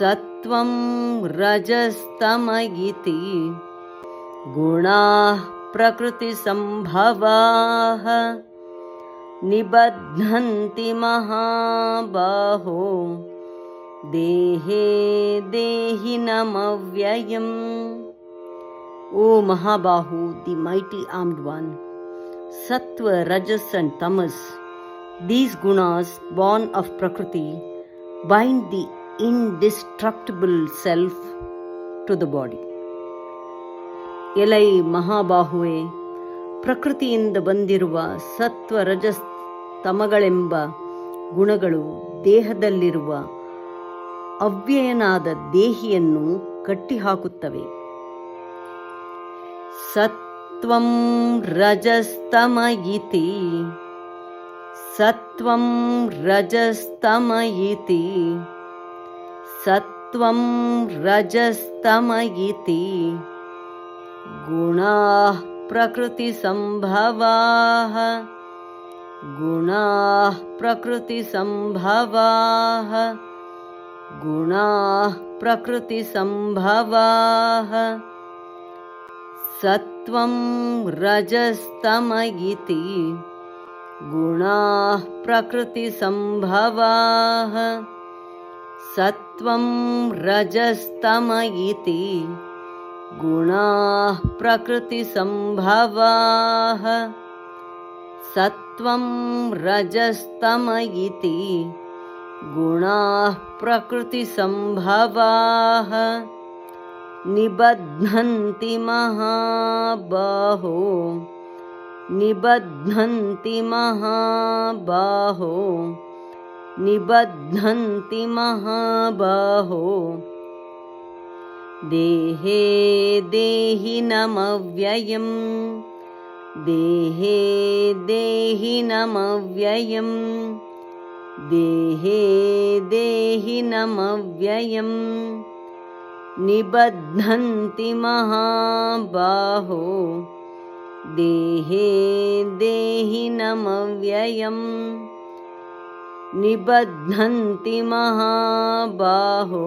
सत्वं रजस्तम इति गुणाः प्रकृतिसम्भवाः निबध्नन्ति महाबाहो देहे देहिनमव्ययम्. O Mahabahu, the mighty armed one, Sattva, Rajas and Tamas, these gunas born of Prakriti bind the indestructible self to the body. ಎಲೈ ಮಹಾಬಾಹುವೆ, ಪ್ರಕೃತಿಯಿಂದ ಬಂದಿರುವ ಸತ್ವ ರಜಸ್ ತಮಗಳೆಂಬ ಗುಣಗಳು ದೇಹದಲ್ಲಿರುವ ಅವ್ಯಯನಾದ ದೇಹಿಯನ್ನು ಕಟ್ಟಿಹಾಕುತ್ತವೆ. ಸತ್ವಂ ರಜಸ್ತಮ ಇತಿ ಸತ್ವಂ ರಜಸ್ತಮ ಇತಿ ಸತ್ವಂ ರಜಸ್ತಮ ಇತಿ ಗುಣಾಃ ಪ್ರಕೃತಿಸಂಭವಾಃ ಗುಣಾಃ ಪ್ರಕೃತಿಸಂಭವಾಃ ಗುಣಾಃ ಪ್ರಕೃತಿಸಂಭವಾಃ. ಸತ್ವಂ ರಜಸ್ತಮ ಇತಿ ಗುಣಾಃ ಪ್ರಕೃತಿಸಂಭವಾಃ ಸತ್ವಂ ರಜಸ್ತಮ ಇತಿ ಗುಣಾಃ ಪ್ರಕೃತಿಸಂಭವಾಃ ಸತ್ವಂ ರಜಸ್ತಮ ಇತಿ ಗುಣಾಃ ಪ್ರಕೃತಿಸಂಭವಾಃ ನಿಬಧ್ನಂತಿ ಮಹಾಬಾಹೋ ನಿಬಧ್ನಂತಿ ಮಹಾಬಾಹೋ ನಿಬಧ್ನಂತಿ ಮಹಾಬಾಹೋ ದೇಹೇ ದೇಹಿನಮವ್ಯಯಂ ದೇಹೇ ದೇಹಿನಮವ್ಯಯಂ ದೇಹೇ ದೇಹಿನಮವ್ಯಯಂ ನಿಬಧ್ನಂತಿ ಮಹಾಬಾಹೋ ದೇಹೇ ದೇಹಿನಮವ್ಯಯಂ ನಿಬಧ್ನಂತಿ ಮಹಾಬಾಹೋ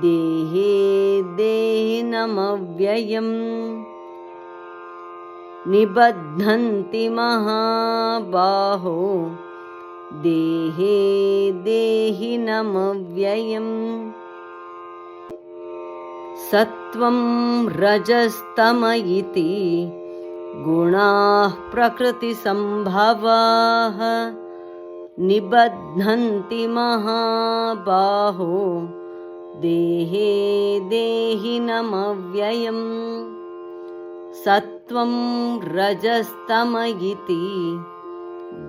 ದೇಹೇ ದೇಹಿನಮವ್ಯಯಂ ನಿಬಧ್ನಂತಿ ಮಹಾಬಾಹೋ ದೇಹೇ ದೇಹಿನಮವ್ಯಯಂ. ಸತ್ವಂ ರಜಸ್ತಮ ಇತಿ ಗುಣಾಃ ಪ್ರಕೃತಿಸಂಭವಾಃ ನಿಬಧ್ನಂತಿ ಮಹಾಬಾಹೋ ದೇಹೇ ದೇಹಿನಮವ್ಯಯಂ. ಸತ್ವಂ ರಜಸ್ತಮ ಇತಿ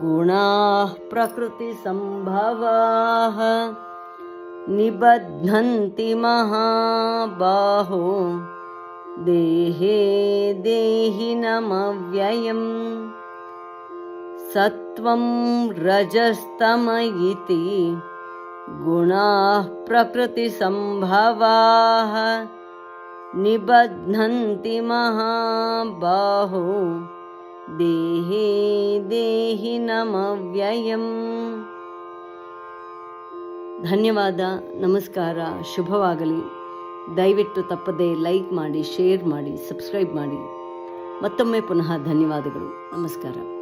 ಗುಣಾಃ ಪ್ರಕೃತಿಸಂಭವಾಃ ನಿಬಧ್ನಂತಿ ಮಹಾಬಾಹೋ ದೇಹೇ ದೇಹಿನಮವ್ಯಯಂ. ಸತ್ವಂ ರಜಸ್ತಮ ಇತಿ ಗುಣಾಃ ಪ್ರಕೃತಿಸಂಭವಾಃ ನಿಬಧ್ನಂತಿ ಮಹಾಬಾಹೋ ದೇಹೇ ದೇಹಿನಮವ್ಯಯಂ. ಧನ್ಯವಾದ, ನಮಸ್ಕಾರ, ಶುಭವಾಗಲಿ. ದಯವಿಟ್ಟು ತಪ್ಪದೆ ಲೈಕ್ ಮಾಡಿ, ಶೇರ್ ಮಾಡಿ, ಸಬ್ಸ್ಕ್ರೈಬ್ ಮಾಡಿ. ಮತ್ತೊಮ್ಮೆ ಪುನಃ ಧನ್ಯವಾದಗಳು. ನಮಸ್ಕಾರ.